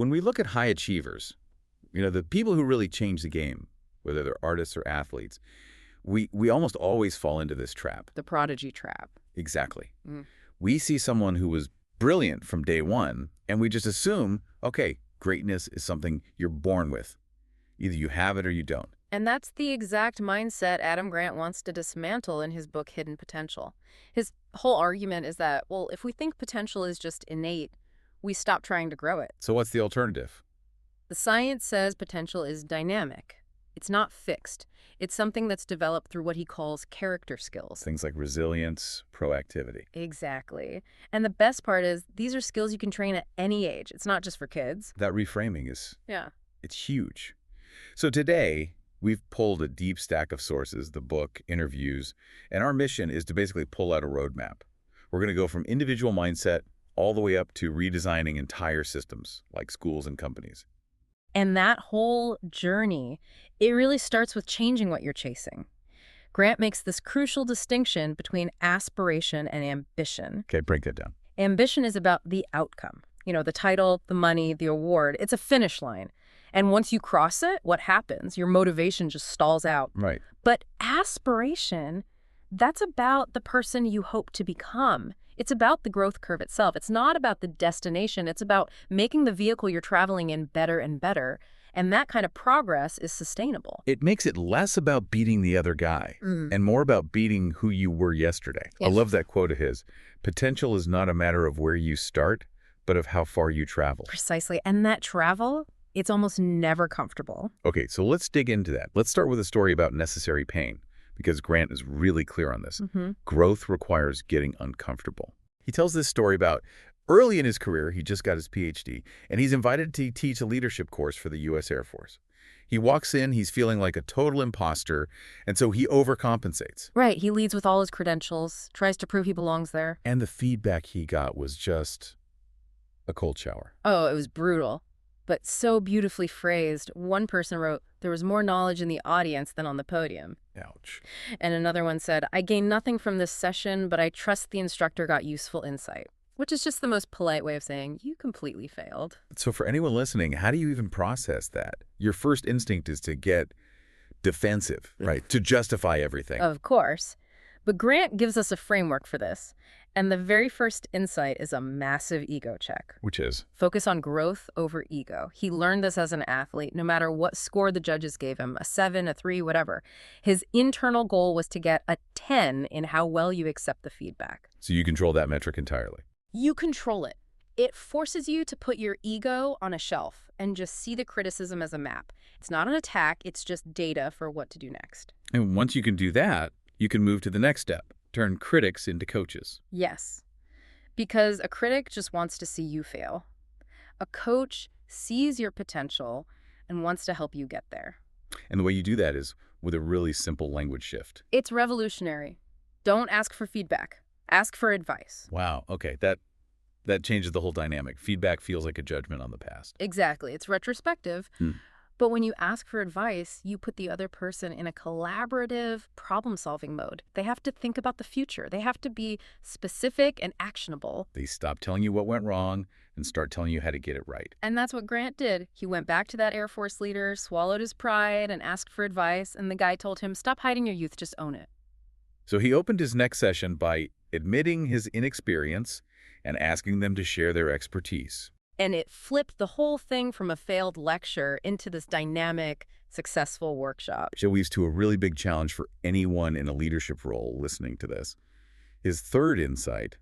When we look at high achievers, the people who really change the game, whether they're artists or athletes, we almost always fall into this trap. The prodigy trap. Exactly. We see someone who was brilliant from day one, and we just assume, okay, greatness is something you're born with. Either you have it or you don't. And that's the exact mindset Adam Grant wants to dismantle in his book, Hidden Potential. His whole argument is that, well, if we think potential is just innate, we stop trying to grow it. So what's the alternative? The science says potential is dynamic. It's not fixed. It's something that's developed through what he calls character skills. Things like resilience, proactivity. Exactly. And the best part is these are skills you can train at any age. It's not just for kids. That reframing it's huge. So today, we've pulled a deep stack of sources, the book, interviews, and our mission is to basically pull out a roadmap. We're going to go from individual mindset all the way up to redesigning entire systems, like schools and companies. And that whole journey, it really starts with changing what you're chasing. Grant makes this crucial distinction between aspiration and ambition. Okay, break that down. Ambition is about the outcome. The title, the money, the award. It's a finish line. And once you cross it, what happens? Your motivation just stalls out. Right. But aspiration, that's about the person you hope to become. It's about the growth curve itself. It's not about the destination. It's about making the vehicle you're traveling in better and better. And that kind of progress is sustainable. It makes it less about beating the other guy and more about beating who you were yesterday. Yes. I love that quote of his. Potential is not a matter of where you start, but of how far you travel. Precisely. And that travel, it's almost never comfortable. Okay, so let's dig into that. Let's start with a story about necessary pain, because Grant is really clear on this. Growth requires getting uncomfortable. He tells this story about early in his career, he just got his PhD, and he's invited to teach a leadership course for the U.S. Air Force. He walks in, he's feeling like a total imposter, and so he overcompensates. Right, he leads with all his credentials, tries to prove he belongs there. And the feedback he got was just a cold shower. Oh, it was brutal, but so beautifully phrased. One person wrote, "There was more knowledge in the audience than on the podium." Ouch. And another one said, "I gained nothing from this session, but I trust the instructor got useful insight." Which is just the most polite way of saying, you completely failed. So for anyone listening, how do you even process that? Your first instinct is to get defensive, right? To justify everything. Of course. But Grant gives us a framework for this. And the very first insight is a massive ego check. Which is? Focus on growth over ego. He learned this as an athlete, no matter what score the judges gave him, a 7, a 3, whatever. His internal goal was to get a 10 in how well you accept the feedback. So you control that metric entirely. You control it. It forces you to put your ego on a shelf and just see the criticism as a map. It's not an attack, it's just data for what to do next. And once you can do that, you can move to the next step. Turn critics into coaches. Yes, because a critic just wants to see you fail. A coach sees your potential and wants to help you get there. And the way you do that is with a really simple language shift. It's revolutionary. Don't ask for feedback. Ask for advice. Wow. Okay. That changes the whole dynamic. Feedback feels like a judgment on the past. Exactly. It's retrospective. But when you ask for advice, you put the other person in a collaborative problem-solving mode. They have to think about the future. They have to be specific and actionable. They stop telling you what went wrong and start telling you how to get it right. And that's what Grant did. He went back to that Air Force leader, swallowed his pride, and asked for advice. And the guy told him, "Stop hiding your youth, just own it." So he opened his next session by admitting his inexperience and asking them to share their expertise. And it flipped the whole thing from a failed lecture into this dynamic, successful workshop. Which leads to a really big challenge for anyone in a leadership role listening to this. His third insight,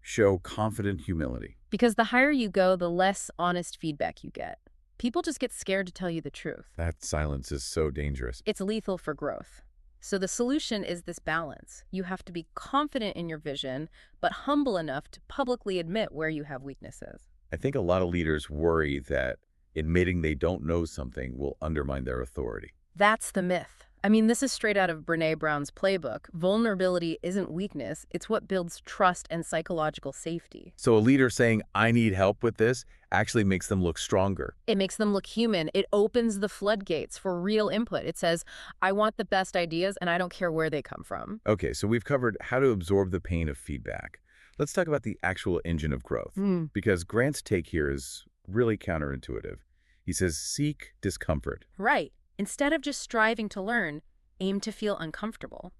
show confident humility. Because the higher you go, the less honest feedback you get. People just get scared to tell you the truth. That silence is so dangerous. It's lethal for growth. So the solution is this balance. You have to be confident in your vision, but humble enough to publicly admit where you have weaknesses. I think a lot of leaders worry that admitting they don't know something will undermine their authority. That's the myth. I mean, this is straight out of Brené Brown's playbook. Vulnerability isn't weakness. It's what builds trust and psychological safety. So a leader saying, "I need help with this," actually makes them look stronger. It makes them look human. It opens the floodgates for real input. It says, I want the best ideas and I don't care where they come from. Okay, so we've covered how to absorb the pain of feedback. Let's talk about the actual engine of growth, because Grant's take here is really counterintuitive. He says, seek discomfort. Right. Instead of just striving to learn, aim to feel uncomfortable.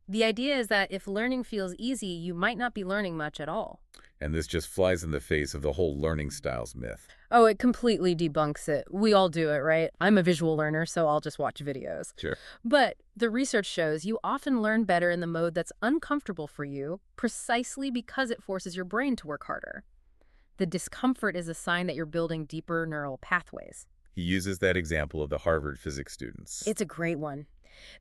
The idea is that if learning feels easy, you might not be learning much at all. And this just flies in the face of the whole learning styles myth. Oh, it completely debunks it. We all do it, right? I'm a visual learner, so I'll just watch videos. Sure. But the research shows you often learn better in the mode that's uncomfortable for you, precisely because it forces your brain to work harder. The discomfort is a sign that you're building deeper neural pathways. He uses that example of the Harvard physics students. It's a great one.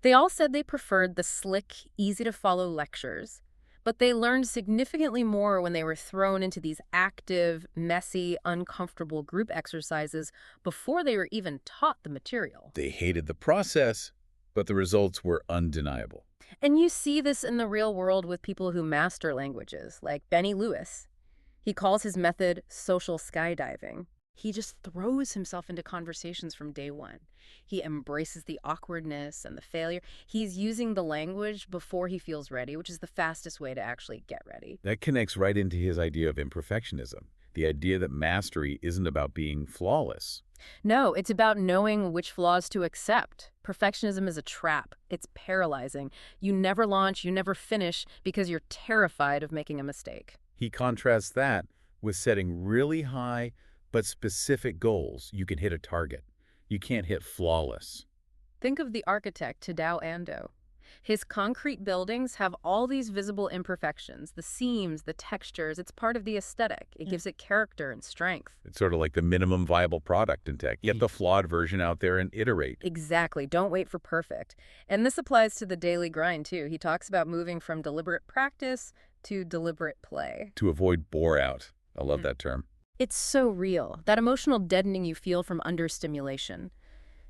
They all said they preferred the slick, easy-to-follow lectures, but they learned significantly more when they were thrown into these active, messy, uncomfortable group exercises before they were even taught the material. They hated the process, but the results were undeniable. And you see this in the real world with people who master languages, like Benny Lewis. He calls his method social skydiving. He just throws himself into conversations from day one. He embraces the awkwardness and the failure. He's using the language before he feels ready, which is the fastest way to actually get ready. That connects right into his idea of imperfectionism, the idea that mastery isn't about being flawless. No, it's about knowing which flaws to accept. Perfectionism is a trap. It's paralyzing. You never launch, you never finish because you're terrified of making a mistake. He contrasts that with setting really high but specific goals. You can hit a target. You can't hit flawless. Think of the architect Tadao Ando. His concrete buildings have all these visible imperfections, the seams, the textures. It's part of the aesthetic. It gives it character and strength. It's sort of like the minimum viable product in tech. Get the flawed version out there and iterate. Exactly. Don't wait for perfect. And this applies to the daily grind, too. He talks about moving from deliberate practice to deliberate play. To avoid bore out. I love that term. It's so real, that emotional deadening you feel from understimulation.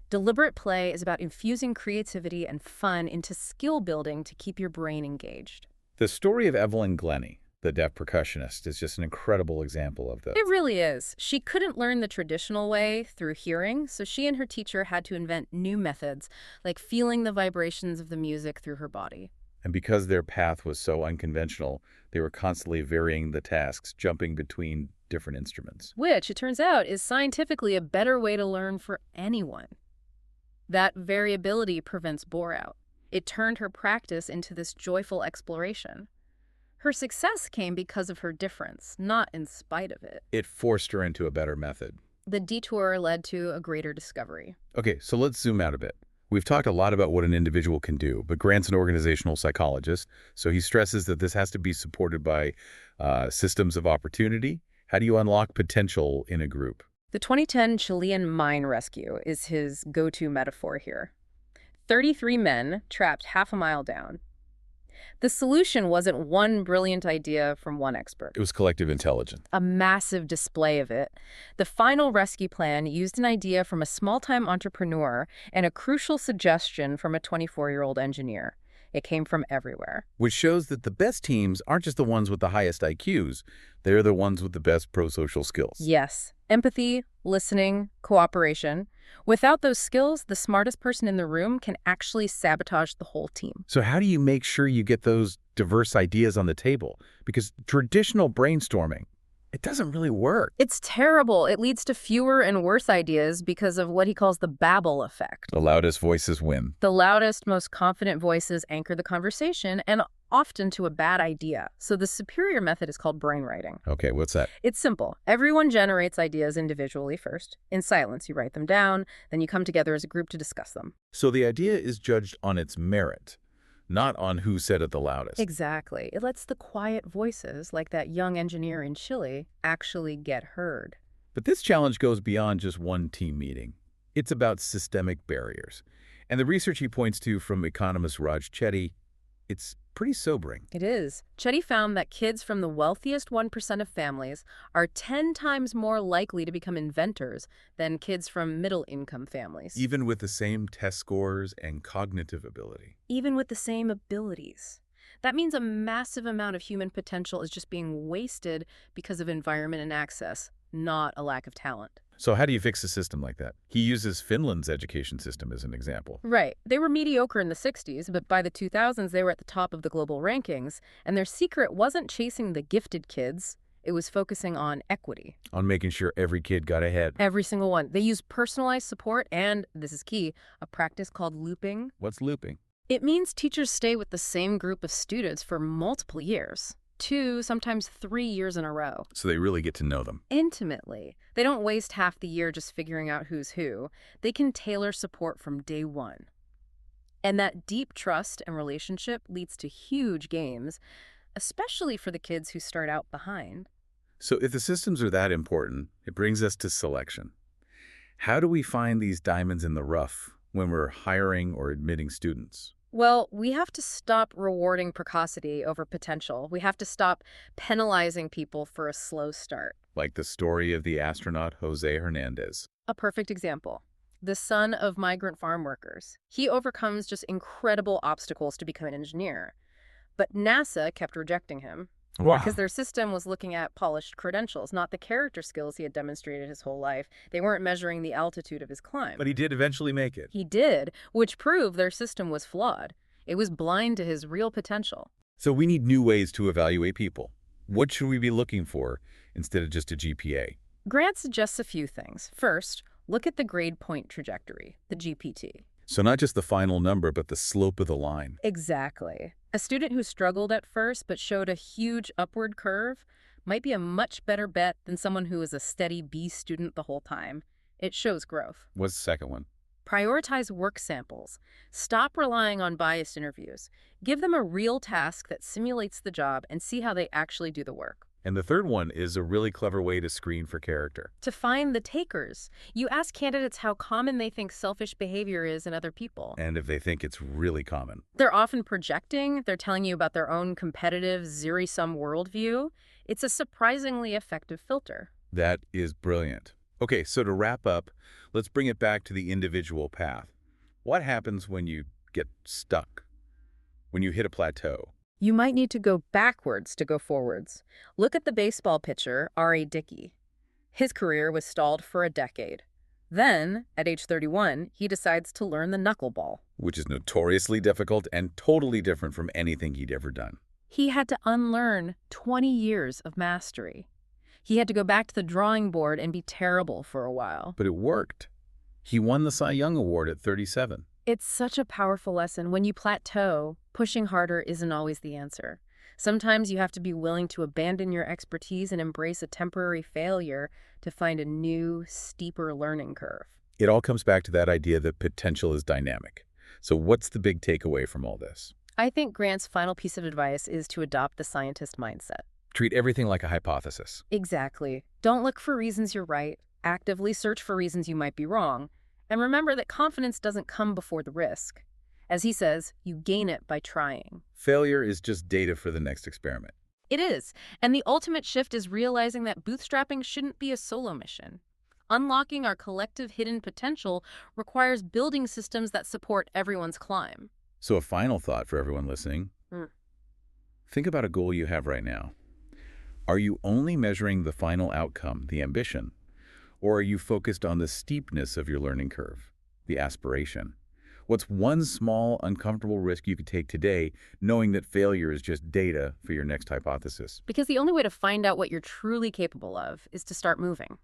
Deliberate play is about infusing creativity and fun into skill building to keep your brain engaged. The story of Evelyn Glennie, the deaf percussionist, is just an incredible example of this. It really is. She couldn't learn the traditional way through hearing, so she and her teacher had to invent new methods, like feeling the vibrations of the music through her body. And because their path was so unconventional, they were constantly varying the tasks, jumping between different instruments. Which, it turns out, is scientifically a better way to learn for anyone. That variability prevents bore-out. It turned her practice into this joyful exploration. Her success came because of her difference, not in spite of it. It forced her into a better method. The detour led to a greater discovery. Okay, so let's zoom out a bit. We've talked a lot about what an individual can do, but Grant's an organizational psychologist, so he stresses that this has to be supported by systems of opportunity. How do you unlock potential in a group? The 2010 Chilean mine rescue is his go-to metaphor here. 33 men trapped half a mile down. The solution wasn't one brilliant idea from one expert. It was collective intelligence. A massive display of it. The final rescue plan used an idea from a small-time entrepreneur and a crucial suggestion from a 24-year-old engineer. It came from everywhere. Which shows that the best teams aren't just the ones with the highest IQs. They're the ones with the best pro-social skills. Yes. Empathy, listening, cooperation. Without those skills, the smartest person in the room can actually sabotage the whole team. So how do you make sure you get those diverse ideas on the table? Because traditional brainstorming, it doesn't really work. It's terrible. It leads to fewer and worse ideas because of what he calls the babble effect. The loudest voices win. The loudest, most confident voices anchor the conversation and often to a bad idea. So the superior method is called brainwriting. Okay, what's that? It's simple. Everyone generates ideas individually first. In silence, you write them down, then you come together as a group to discuss them. So the idea is judged on its merit, not on who said it the loudest. Exactly. It lets the quiet voices, like that young engineer in Chile, actually get heard. But this challenge goes beyond just one team meeting. It's about systemic barriers. And the research he points to from economist Raj Chetty, it's pretty sobering. It is. Chetty found that kids from the wealthiest 1% of families are 10 times more likely to become inventors than kids from middle-income families. Even with the same test scores and cognitive ability. Even with the same abilities. That means a massive amount of human potential is just being wasted because of environment and access, not a lack of talent. So how do you fix a system like that? He uses Finland's education system as an example. Right. They were mediocre in the 60s, but by the 2000s, they were at the top of the global rankings, and their secret wasn't chasing the gifted kids. It was focusing on equity. On making sure every kid got ahead. Every single one. They used personalized support and, this is key, a practice called looping. What's looping? It means teachers stay with the same group of students for multiple years. 2, sometimes 3 years in a row. So they really get to know them. Intimately. They don't waste half the year just figuring out who's who. They can tailor support from day one. And that deep trust and relationship leads to huge gains, especially for the kids who start out behind. So if the systems are that important, it brings us to selection. How do we find these diamonds in the rough when we're hiring or admitting students? Well, we have to stop rewarding precocity over potential. We have to stop penalizing people for a slow start. Like the story of the astronaut Jose Hernandez. A perfect example. The son of migrant farm workers. He overcomes just incredible obstacles to become an engineer. But NASA kept rejecting him. Wow. Because their system was looking at polished credentials, not the character skills he had demonstrated his whole life. They weren't measuring the altitude of his climb. But he did eventually make it. He did, which proved their system was flawed. It was blind to his real potential. So we need new ways to evaluate people. What should we be looking for instead of just a GPA? Grant suggests a few things. First, look at the grade point trajectory, the GPT. So not just the final number, but the slope of the line. Exactly. A student who struggled at first but showed a huge upward curve might be a much better bet than someone who is a steady B student the whole time. It shows growth. What's the second one? Prioritize work samples. Stop relying on biased interviews. Give them a real task that simulates the job and see how they actually do the work. And the third one is a really clever way to screen for character. To find the takers, you ask candidates how common they think selfish behavior is in other people. And if they think it's really common. They're often projecting. They're telling you about their own competitive, zero-sum worldview. It's a surprisingly effective filter. That is brilliant. Okay, so to wrap up, let's bring it back to the individual path. What happens when you get stuck? When you hit a plateau? You might need to go backwards to go forwards. Look at the baseball pitcher, R.A. Dickey. His career was stalled for a decade. Then, at age 31, he decides to learn the knuckleball. Which is notoriously difficult and totally different from anything he'd ever done. He had to unlearn 20 years of mastery. He had to go back to the drawing board and be terrible for a while. But it worked. He won the Cy Young Award at 37. It's such a powerful lesson. When you plateau, pushing harder isn't always the answer. Sometimes you have to be willing to abandon your expertise and embrace a temporary failure to find a new, steeper learning curve. It all comes back to that idea that potential is dynamic. So what's the big takeaway from all this? I think Grant's final piece of advice is to adopt the scientist mindset. Treat everything like a hypothesis. Exactly. Don't look for reasons you're right. Actively search for reasons you might be wrong. And remember that confidence doesn't come before the risk. As he says, you gain it by trying. Failure is just data for the next experiment. It is. And the ultimate shift is realizing that bootstrapping shouldn't be a solo mission. Unlocking our collective hidden potential requires building systems that support everyone's climb. So a final thought for everyone listening. Think about a goal you have right now. Are you only measuring the final outcome, the ambition? Or are you focused on the steepness of your learning curve, the aspiration? What's one small, uncomfortable risk you could take today, knowing that failure is just data for your next hypothesis? Because the only way to find out what you're truly capable of is to start moving.